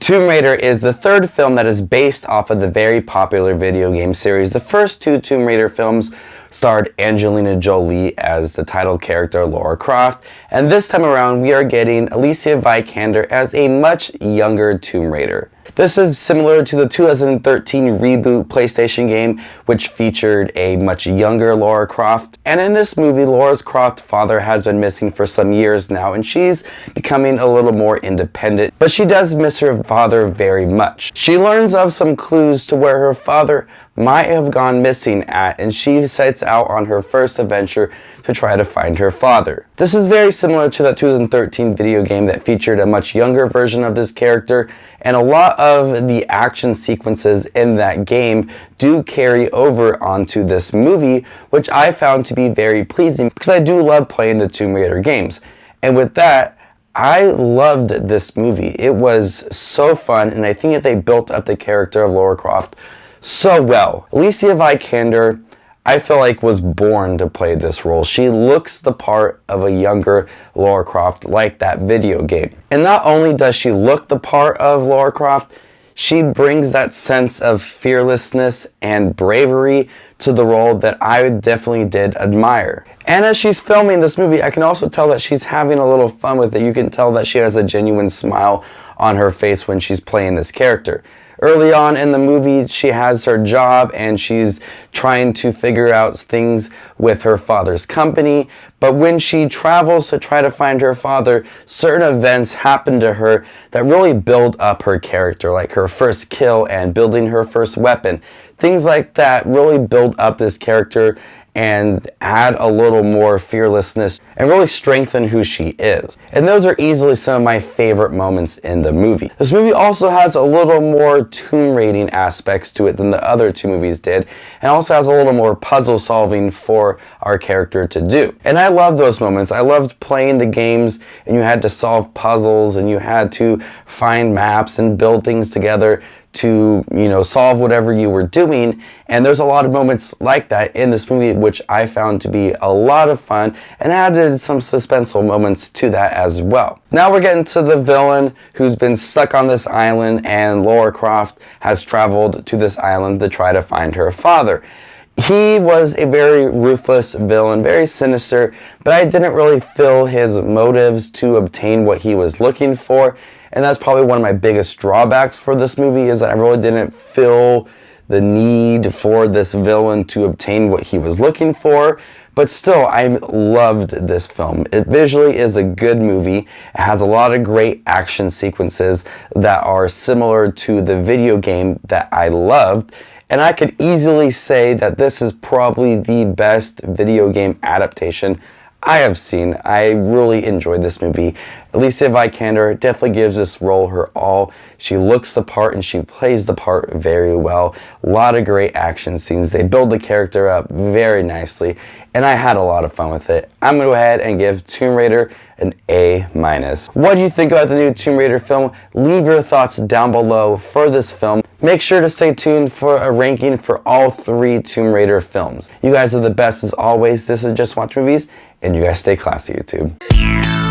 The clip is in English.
Tomb Raider is the third film that is based off of the very popular video game series. The first two Tomb Raider films starred Angelina Jolie as the title character Lara Croft, and this time around we are getting Alicia Vikander as a much younger Tomb Raider. This is similar to the 2013 reboot PlayStation game, which featured a much younger Lara Croft. And in this movie, Lara Croft's father has been missing for some years now, and she's becoming a little more independent. But she does miss her father very much. She learns of some clues to where her father might have gone missing at, and she sets out on her first adventure to try to find her father. This is very similar to that 2013 video game that featured a much younger version of this character, and a lot of the action sequences in that game do carry over onto this movie, which I found to be very pleasing because I do love playing the Tomb Raider games. And with that, I loved this movie. It was so fun, and I think that they built up the character of Lara Croft so well. Alicia Vikander, I feel like, was born to play this role. She looks the part of a younger Lara Croft, like that video game. And not only does she look the part of Lara Croft, she brings that sense of fearlessness and bravery to the role that I definitely did admire. And as she's filming this movie, I can also tell that she's having a little fun with it. You can tell that she has a genuine smile on her face when she's playing this character. Early on in the movie, she has her job and she's trying to figure out things with her father's company. But when she travels to try to find her father, certain events happen to her that really build up her character, like her first kill and building her first weapon. Things like that really build up this character and add a little more fearlessness and really strengthen who she is. And those are easily some of my favorite moments in the movie. This movie also has a little more tomb raiding aspects to it than the other two movies did, and also has a little more puzzle solving for our character to do. And I love those moments. I loved playing the games and you had to solve puzzles and you had to find maps and build things together to, solve whatever you were doing. And there's a lot of moments like that in this movie, which I found to be a lot of fun and added some suspenseful moments to that as well. Now we're getting to the villain who's been stuck on this island, and Lara Croft has traveled to this island to try to find her father. He was a very ruthless villain, very sinister, but I didn't really feel his motives to obtain what he was looking for. And that's probably one of my biggest drawbacks for this movie, is that I really didn't feel the need for this villain to obtain what he was looking for. But still, I loved this film. It visually is a good movie. It has a lot of great action sequences that are similar to the video game that I loved. And I could easily say that this is probably the best video game adaptation I have seen. I really enjoyed this movie. Alicia Vikander definitely gives this role her all. She looks the part and she plays the part very well. A lot of great action scenes. They build the character up very nicely, and I had a lot of fun with it. I'm going to go ahead and give Tomb Raider an A-. What do you think about the new Tomb Raider film? Leave your thoughts down below for this film. Make sure to stay tuned for a ranking for all 3 Tomb Raider films. You guys are the best as always. This is Just Watch Movies, and you guys stay classy, YouTube.